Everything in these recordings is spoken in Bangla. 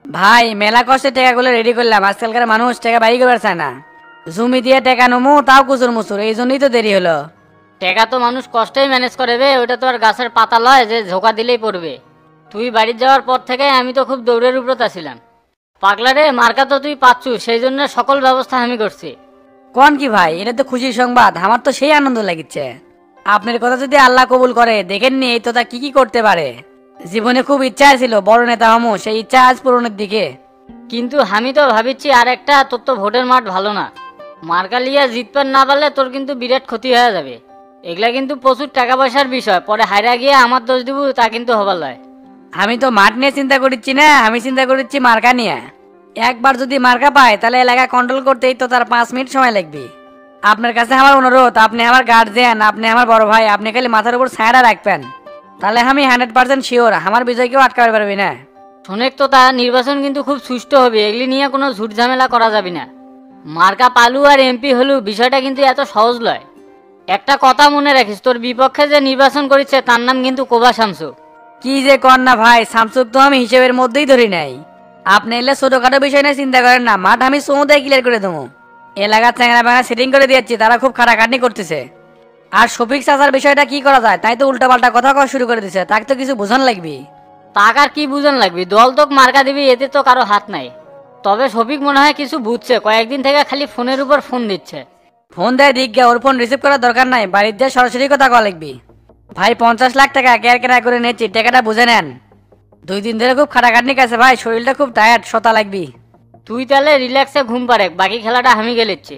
ভাই মেলা কষ্টে টাকাগুলো রেডি করলাম, আজকালকার মানুষ টাকা বাড়ি করবার চায় না। জমি দিয়ে টাকা নমু তাও কুচুর মুচুর, এই জন্যই তো দেরি হলো। টাকা তো মানুষ কষ্টেই ম্যানেজ করে বে, ওটা তো আর গাছের পাতা লয় যে ঝোঁকা দিলেই পড়বে। তুই বাড়ি যাওয়ার পর থেকে আমি তো খুব দৌড়ের উপরত ছিলাম। পাগলা রে, মার্কা তো তুই পাচ্ছু, সেই জন্য সকল ব্যবস্থা আমি করছি। কোন কি ভাই, এটা তো খুশির সংবাদ, আমার তো সেই আনন্দ লাগিচ্ছে। আপনার কথা যদি আল্লাহ কবুল করে, দেখেননি এই তোতা কি কি করতে পারে। জীবনে খুব ইচ্ছা ছিল বড় নেতা হমু, সেই ইচ্ছা আজ পূরণের দিকে। কিন্তু আমি তো ভাবিচ্ছি আর একটা, তোর তো ভোটের মাঠ ভালো না। মার্কা লিয়া জিতপার না পারলে তোর কিন্তু বিরাট ক্ষতি হয়ে যাবে। এগুলা কিন্তু প্রচুর টাকা পয়সার বিষয়, পরে হাইরা গিয়ে আমার দোষ দিব তা কিন্তু হবার লয়। আমি তো মাঠ নিয়ে চিন্তা করছি না, আমি চিন্তা করছি মার্কা নিয়ে। একবার যদি মার্কা পায় তাহলে এলাকা কন্ট্রোল করতেই তো তার 5 মিনিট সময় লাগবে। আপনার কাছে আমার অনুরোধ, আপনি আমার গার্জিয়ান, আপনি আমার বড় ভাই, আপনি খালি মাথার উপর ছায়াটা রাখবেন, তাহলে আমি 100% শিওর আমার বিজয় কেউ আটকাতে পারবি না। শোনেক তো, তা নির্বাচন কিন্তু খুব সুষ্ঠু হবে, এগুলি নিয়ে কোনো ঝুট ঝামেলা করা যাবে না। মার্কা পালু আর এমপি হলু বিষয়টা কিন্তু এত সহজ লয়। একটা কথা মনে রাখিস, তোর বিপক্ষে যে নির্বাচন করেছে তার নাম কিন্তু কোবা শামসু। কি যে কর না ভাই, সামসুক তো আমি হিসেবের মধ্যেই ধরি নাই। আপনি এলে ছোটখাটো বিষয় নিয়ে চিন্তা করেন না, মাঠ আমি সমুদায় ক্লিয়ার করে দেবো। এলাকার চ্যাংরা ব্যাংরা সেটিং করে দিয়েছি, তারা খুব খাটাখাটনি করতেছে। আর শফিক চাচার বিষয়টা কি করা যায়, তাই তো উল্টাপাল্টা কথা কওয়া শুরু করে দিছে, তাকে তো কিছু বোঝান লাগবে। তাক আর কি বুঝন লাগবে, দল তোক মার্কা দিবি, এতে তো কারো হাত নাই। তবে শফিক মনে হয় কিছু বুঝছে, কয়েকদিন থেকে খালি ফোনের উপর ফোন দিচ্ছে। ফোন দেয় দিক গিয়া, ওর ফোন রিসিভ করার দরকার নাই, বাড়ির দিয়ে সরাসরি কথা কওয়া লাগবে। ভাই 50 লাখ টাকা কেয়ার কেনা করে নিয়েছি, টাকাটা বুঝে নেন। 2 দিন ধরে খুব খাটাখাটনি কাছে ভাই, শরীরটা খুব টায়ার্ড, শতা লাগবি। তুই তাহলে রিল্যাক্সে ঘুম পারে, বাকি খেলাটা আমি গেলেছি।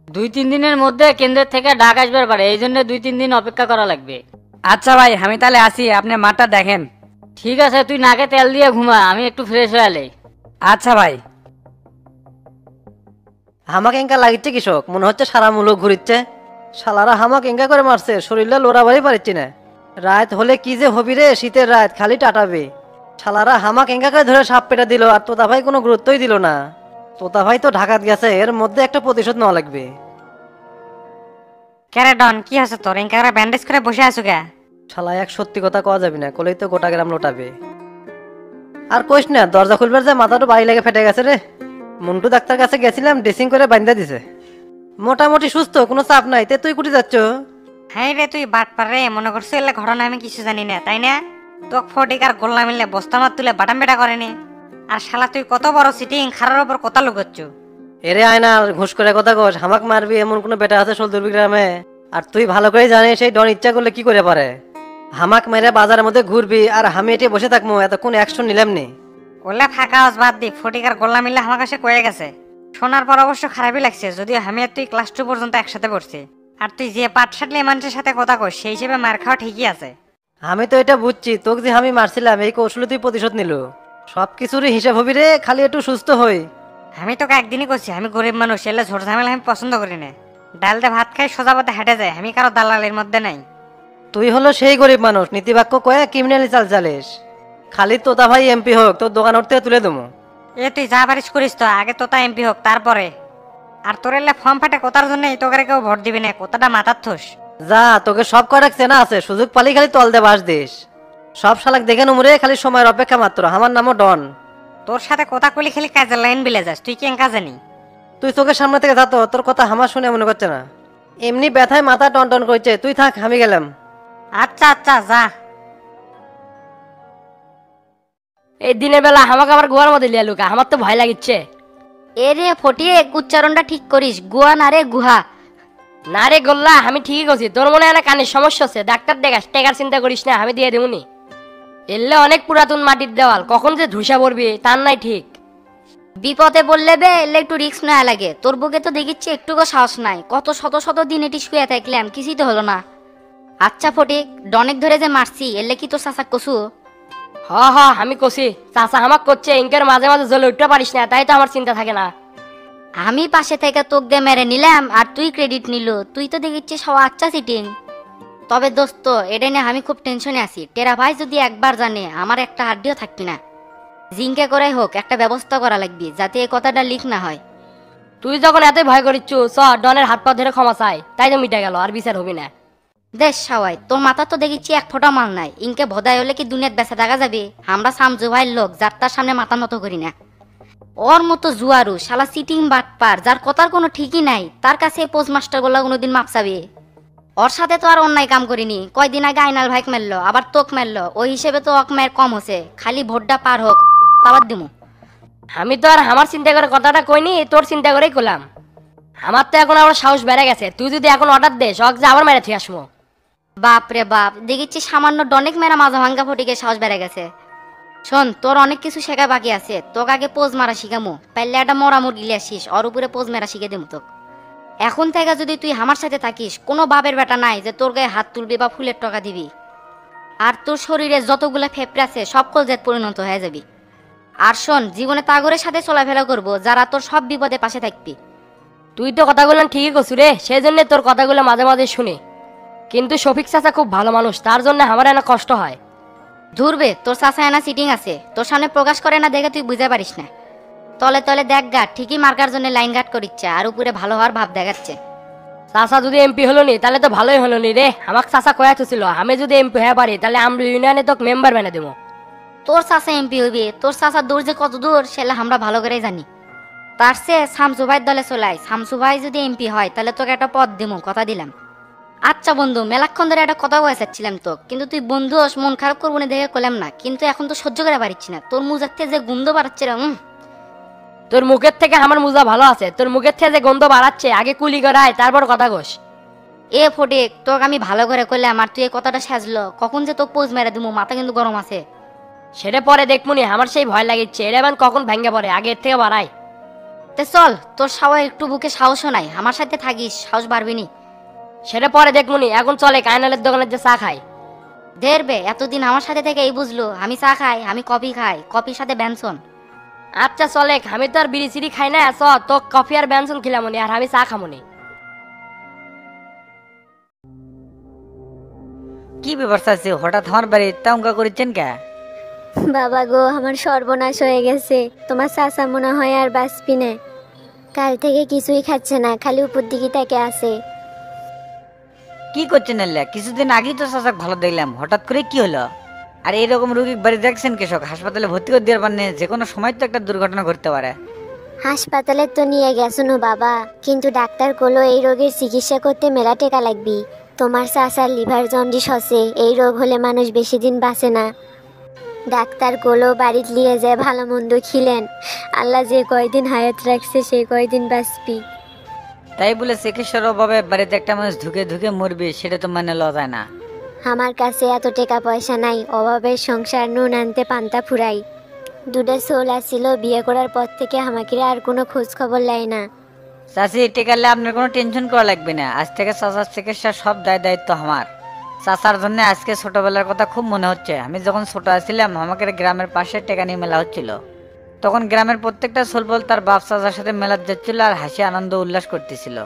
2-3 দিনের মধ্যে কেন্দ্রের থেকে ডাক আসবার পারে, এই জন্য 2-3 দিন অপেক্ষা করা লাগবে। আচ্ছা ভাই, আমি তাহলে আসি, আপনি মাঠটা দেখেন। ঠিক আছে, তুই নাকে তেল দিয়ে ঘুমা, আমি একটু ফ্রেশ হয়ে এলে। আচ্ছা ভাই। হামাক এঙ্কা লাগিচ্ছে কৃষক, মনে হচ্ছে সারা মূলক ঘুরিচ্ছে। শালারা হামাক এঙ্কা করে মারছে, শরীরটা লোড়াবারই পারিচ্ছি না। রাত হলে কি যে হবি রে, শীতের রাত খালি টাটাবে। শালারা হামাক এঙ্কা করে ধরে সাপ পেটা দিল, আর তোতা ভাই কোনো গুরুত্বই দিল না। তোতা ভাই তো ঢাকাত গেছে, এর মধ্যে একটা প্রতিশোধ নেওয়া লাগবে। কেরে ডন, কি আছে তোর? এঙ্কারে ব্যান্ডেজ করে বসে আছো কে? শালা এক সত্যি কথা কওয়া যাবে না, কলেই তো গোটা গ্রাম লোটাবে। আর কইস না, দরজা খুলবার যে মাথাটা বাড়ি লেগে ফেটে গেছে রে। মন্টু ডাক্তার কাছে গেছিলাম, ড্রেসিং করে বান্ধা দিছে। মোটামুটি সুস্থ, কোনো চাপ নাই। তে তুই কুটি যাচ্ছ? হ্যাঁ রে, তুই বাট পার রে, মনে করছো এলে ঘটনা আমি কিছু জানি না, তাই না? তোক ফটিক আর গোল্লা মিললে বস্তা মার তুলে বাটাম বেটা করেনি। আর শালা তুই কত বড় সিটিং, খারার ওপর কথা লুকাচ্ছ। এরে আয়না, ঘুষ করে কথা কস, হামাক মারবি এমন কোনো বেটা আছে সোলদুর্বি গ্রামে? আর তুই ভালো করে জানিস সেই ডন ইচ্ছা করলে কি করে পারে। হামাক মেরে বাজারের মধ্যে ঘুরবি আর আমি এটি বসে থাকবো, এতক্ষণ অ্যাকশন নিলাম নি। ওলে ফাঁকা আওয়াজ বাদ দি, ফটিক আর গোল্লা মিললে আমার কাছে কয়ে গেছে। শোনার পর অবশ্য খারাপই লাগছে, যদিও আমি আর তুই ক্লাস 2 পর্যন্ত একসাথে পড়ছি। আর তুই যে পাটসাটলি মানুষের সাথে কথা কস, সেই হিসেবে মার খাওয়া ঠিকই আছে। আমি তো এটা বুঝছি, তোকে যে আমি মারছিলাম এই কৌশলে তুই প্রতিশোধ নিল। সব কিছুরই হিসাব হবি রে, খালি একটু সুস্থ হই। আমি তোকে একদিনই করছি, আমি গরিব মানুষ, এলে ঝোট ঝামেলা আমি পছন্দ করি না। ডালতে ভাত খাই সোজা পথে হেঁটে যায়, আমি কারো দালালের মধ্যে নাই। তুই হলো সেই গরিব মানুষ, নীতিবাক্য কয়ে ক্রিমিনালি চাল চালিস। খালি তোতা ভাই এমপি হোক, তোর দোকান থেকে তুলে দেবো। এ তুই যা পারিস করিস তো, আগে তোতা এমপি হোক তারপরে। আর তোর এলে ফর্ম ফাটে কোথার জন্য তোকে কেউ ভোট দিবি না, কোথাটা মাথার থোস। যা, তোকে সব কয়েক চেনা আছে, সুযোগ পালি খালি তল দে বাস দিস। সব শালাক দেখে নুমরে, খালি সময়ের অপেক্ষা মাত্র। আমার নামও ডন। তোর সাথে কথা কলি খালি কাজের লাইন বিলে যাস, তুই কেন কাজে নি? তুই চোখের সামনে থেকে যাতো, তোর কথা আমার শুনে মনে করছে না। এমনি ব্যথায় মাথা টন টন করছে, তুই থাক, আমি গেলাম। আচ্ছা আচ্ছা যা। এই দিনের বেলা আমাকে আবার গোয়ার মধ্যে লিয়া লুকা, আমার তো ভয় লাগিচ্ছে। এ রে ফটিয়ে, উচ্চারণটা ঠিক করিস, গুহা না রে গুহা। না রে গোল্লা, আমি ঠিকই করছি, তোর মনে হয় না কানের সমস্যা আছে, ডাক্তার দেখাস, টেকার চিন্তা করিস না, আমি দিয়ে দেবনি। এলে অনেক পুরাতন মাটির দেওয়াল, কখন যে ধুসা পড়বি তার নাই ঠিক। বিপদে বললে বে, এলে একটু রিস্ক নেওয়া লাগে। তোর বুকে তো দেখিচ্ছি একটুকু সাহস নাই, কত শত শত দিন এটি শুয়ে থাকলাম, কিছুই তো হলো না। আচ্ছা ফটিক, ডনেক ধরে যে মারছি, এলে কি তোর চাচা কসু? হ হ, আমি কষি, চাচা হামাক করছে, ইনকার মাঝে মাঝে জ্বলে উঠতে পারিস না, তাই তো আমার চিন্তা থাকে না। আমি পাশে থেকে তোক দিয়ে মেরে নিলাম আর তুই ক্রেডিট নিল, তুই তো দেখিচ্ছি সব আচ্ছা সিটিং। তবে দোস্ত, এটা নিয়ে আমি খুব টেনশনে আছি। টেরা ভাই যদি একবার জানে, আমার একটা হাড্ডিও থাকবি না। জিঙ্কে করাই হোক একটা ব্যবস্থা করা লাগবে, যাতে এই কথাটা লিক না হয়। তুই যখন এতই ভয় করিচ্ছু, চ ডনের হাত পা ধরে ক্ষমা চাই, তাই তো মিটে গেল, আর বিচার হবি না। দেশ সবাই, তোর মাথা তো দেখিচ্ছি এক ফোঁটা মাল নাই। ইনকে ভদাই হলে কি দুনিয়াত বেঁচে থাকা যাবে? আমরা সামজু ভাইয়ের লোক, যার তার সামনে মাথা নত করি না। ওর মতো জুয়ারু শালা সিটিং বাটপার যার কথার কোনো ঠিকই নাই, তার কাছে পোস্ট মাস্টার গুলা কোনোদিন মাপ চাবি? ওর সাথে তো আর অন্যায় কাম করিনি, কয়দিন আগে আইনাল ভাইক মারলো, আবার তোক মারলো, ওই হিসেবে তো অক মায়ের কম হচ্ছে, খালি ভোটটা পার হোক তাবার দিমু। আমি তো আর আমার চিন্তা করে কথাটা কইনি, তোর চিন্তা করেই করলাম। আমার তো এখন আবার সাহস বেড়ে গেছে, তুই যদি এখন অর্ডার দেস অক যে আবার মেরে থুই আসবো। বাপ রে বাপ, দেখিচ্ছি সামান্য ডনেক মেরা মাজা ভাঙ্গা ফটিকে সাহস বেড়ে গেছে। শোন, তোর অনেক কিছু শেখা বাকি আছে, তোকে আগে পোজ মারা শিখামু, পাইলে একটা মরা মুরগি আসিস, ওর উপরে পোজ মেরা শিখে দেবো তোকে। এখন থেকে যদি তুই আমার সাথে থাকিস, কোনো বাপের বেটা নাই যে তোর গায়ে হাত তুলবি বা ফুলের টাকা দিবি। আর তোর শরীরে যতগুলা ফেফড়ে আছে সব কলজেত পরিণত হয়ে যাবি। আর শোন, জীবনে তাগরের সাথে চলাফেরা করবো যারা তোর সব বিপদে পাশে থাকবি। তুই তো কথাগুলো ঠিকই করছু রে, সেই জন্য তোর কথাগুলো মাঝে মাঝে শুনি। কিন্তু শফিক চাচা খুব ভালো মানুষ, তার জন্য আমার এনা কষ্ট হয়। ধরবে তোর চাচা এনা সিটিং আছে, তোর সামনে প্রকাশ করে না দেখে তুই বুঝতে পারিস না। তলে তলে দেখ গা, ঠিকই মার্কার জন্য লাইন গার্ড করিচ্ছে, আর উপরে ভালো হওয়ার ভাব দেখাচ্ছে। চাচা যদি এমপি হলো নি তাহলে তো ভালোই হলো নি রে, আমাকে চাচা কয়া ছিল আমি যদি এমপি হয়ে পারি তাহলে আমরা ইউনিয়নে তোকে মেম্বার বানিয়ে দেবো। তোর চাচা এমপি হইবে, তোর চাচার দূর যে কত দূর সেটা আমরা ভালো করেই জানি। তার চেয়ে শামসু ভাইয়ের দলে চলাই, শামসু ভাই যদি এমপি হয় তাহলে তোকে একটা পদ দেবো, কথা দিলাম। আচ্ছা বন্ধু, মেলাক্ষণ ধরে একটা কথা বলে চাচ্ছিলাম তো, কিন্তু তুই বন্ধু মন খারাপ করবো না দেখে করলাম না, কিন্তু এখন তো সহ্য করে পারিচ্ছি না, তোর মুজার থেকে যে গন্ধ বাড়াচ্ছে রে। তোর মুখের থেকে আমার মুজা ভালো আছে, তোর মুখের থেকে যে গন্ধ বাড়াচ্ছে, আগে কুলি করায় তারপর কথা ঘোষ। এ ফটিক, তোকে আমি ভালো করে করলাম আর তুই এই কথাটা সাজলো, কখন যে তোকে পোজ মেরে দিবো, মাথা কিন্তু গরম আছে। সেটা পরে দেখমুনি, আমার সেই ভয় লাগিচ্ছে এলেবেন কখন ভেঙে পড়ে, আগে এর থেকে বাড়াই। তে চল, তোর সাহস একটু বুকে সাহসও নাই, আমার সাথে থাকিস সাহস বাড়বিনি। সেটা পরে দেখমুনি, এখন চলে কায়নালের দোকানে যে চা খাই। ধরবে এতদিন আমার সাথে থেকে এই বুঝলো আমি চা খাই, আমি কফি খাই, কফির সাথে ব্যঞ্জন। আচ্ছা চলে, আমি তো আর বিড়ি চিড়ি খাই না, চ তো কফি আর ব্যঞ্জন খিলামনি, আর আমি চা খামনি। কি ব্যবস্থা আছে, হঠাৎ আমার বাড়ি তামকা করেছেন কে? বাবা গো, আমার সর্বনাশ হয়ে গেছে, তোমার চাচা মনে হয় আর বাঁচবি না। কাল থেকে কিছুই খাচ্ছে না, খালি উপর দিকে তাকে আছে। কি করছেন আল্লাহ? কিছুদিন আগেই তো চাচাক ভালো দেখলাম, হঠাৎ করে কি হলো? আর এইরকম রোগী বাড়ি দেখছেন কৃষক, হাসপাতালে ভর্তি করে দেওয়ার পারনে, যে কোনো সময় তো একটা দুর্ঘটনা ঘটতে পারে। হাসপাতালে তো নিয়ে গেছনো বাবা, কিন্তু ডাক্তার কলো এই রোগের চিকিৎসা করতে মেলা টাকা লাগবি। তোমার চাচার লিভার জন্ডিস হচ্ছে, এই রোগ হলে মানুষ বেশি দিন বাঁচে না। ডাক্তার কলো বাড়িতে নিয়ে যায় ভালো মন্দ খিলেন, আল্লাহ যে কয়দিন হায়াত রাখছে সেই কয়দিন বাঁচবি। তাই বলে চিকিৎসার অভাবে বাড়িতে একটা মানুষ ধুকে ধুকে মরবে, সেটা তো মানে লওয়া যায় না। আমার কাছে এত টাকা পয়সা নাই, অভাবের সংসার, নুন আনতে পান্তা ফুরাই। দুটা সোল আসছিল, বিয়ে করার পর থেকে আমাকে আর কোনো খোঁজ খবর লাই না। চাষি টেকালে আপনার কোনো টেনশন করা লাগবে না, আজ থেকে চাচার চিকিৎসা সব দায়িত্ব আমার। চাচার জন্য আজকে ছোটবেলার কথা খুব মনে হচ্ছে। আমি যখন ছোট আছিলাম আমাকে গ্রামের পাশে টেকা নিয়ে মেলা হচ্ছিল, তখন গ্রামের প্রত্যেকটা ছোলবল তার বাপ চাচার সাথে মেলার যাচ্ছিল আর হাসি আনন্দ উল্লাস করতেছিল।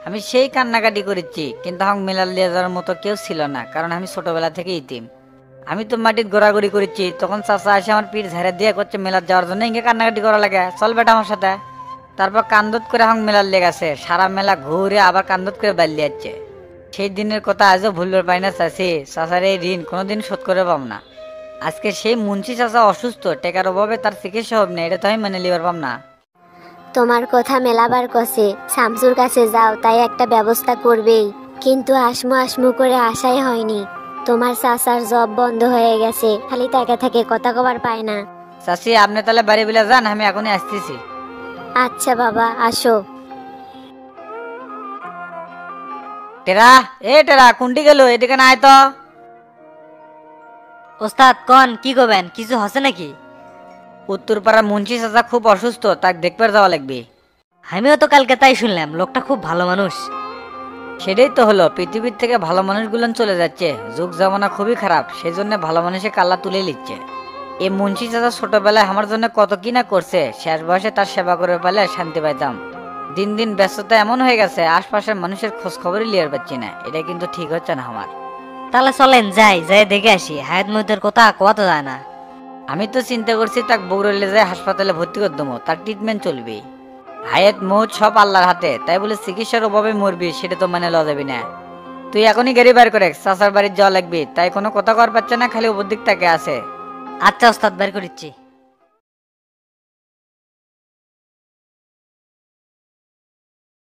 আমি সেই কান্নাকাটি করেছি, কিন্তু আমার মেলার নিয়ে যাওয়ার মতো কেউ ছিল না, কারণ আমি ছোটবেলা থেকে ইতিম। আমি তো মাটির ঘোরাঘুরি করেছি, তখন চাচা এসে আমার পিঠ ঝাড়ে দিয়ে করছে মেলার যাওয়ার জন্য ইঙ্গে কান্নাকাটি করা লাগে, চল বেটা আমার সাথে। তারপর কান্দত করে আমার মেলার লেগেছে, সারা মেলা ঘুরে আবার কান্দত করে বাড়ি যাচ্ছে। সেই দিনের কথা আজও ভুলবার পাই না চাষি, চাচার এই ঋণ কোনোদিন শোধ করে পাব না। আজকে সেই মুন্সি চাচা অসুস্থ, টেকার অভাবে তার চিকিৎসা হবে না, এটা তো আমি মেনে লিবার পাব না। তোমার কথা মেলাবার কষে শামসুর কাছে যাও, তাই একটা ব্যবস্থা করবেই, কিন্তু আসমু আসমু করে আশাই হয়নি। তোমার চাচার জব বন্ধ হয়ে গেছে, খালি তাকে থাকে কথা কবার পায় না। চাষি আপনি তাহলে বাড়ি বেলা যান, আমি এখনই আসতেছি। আচ্ছা বাবা, আসো। টেরা, টেরা কোনটি গেল, এদিকে না আয় তো। ওস্তাদ কন কি করবেন, কিছু হচ্ছে নাকি? উত্তরপাড়ার মুন্সি চাচা খুব অসুস্থ, তাকে দেখবার যাওয়া লাগবে। আমিও তো কালকে তাই শুনলাম, লোকটা খুব ভালো মানুষ। সেটাই তো হলো, পৃথিবীর থেকে ভালো মানুষগুলো চলে যাচ্ছে, যুগ জামানা খুবই খারাপ, সেই জন্য ভালো মানুষের কাল্লা তুলে নিচ্ছে। এই মুন্সি চাচা ছোটবেলায় আমার জন্য কত কি না করছে, শেষ বয়সে তার সেবা করে পেলে শান্তি পাইতাম। দিন দিন ব্যস্ততা এমন হয়ে গেছে, আশপাশের মানুষের খোঁজ খবরই লিয়ার পাচ্ছি না, এটা কিন্তু ঠিক হচ্ছে না আমার। তাহলে চলেন যাই দেখে আসি, হায়াত মধ্যের কথা কোয়া তো যায় না। আমি তো চিন্তা করছি তাকে বগুড়ালে যাই হাসপাতালে ভর্তি করে দেবো, তার ট্রিটমেন্ট চলবে। হায়াত মৌত সব আল্লাহর হাতে, তাই বলে চিকিৎসার অভাবে মরবি সেটা তো মানে লওয়া যাবি না। তুই এখনই গাড়ি বের করে, চাচার বাড়ির যাওয়া লাগবে, তাই কোনো কথা কর পাচ্ছে না, খালি উপর দিক তাকে আছে। আচ্ছা ওস্তাদ বের করিচ্ছি।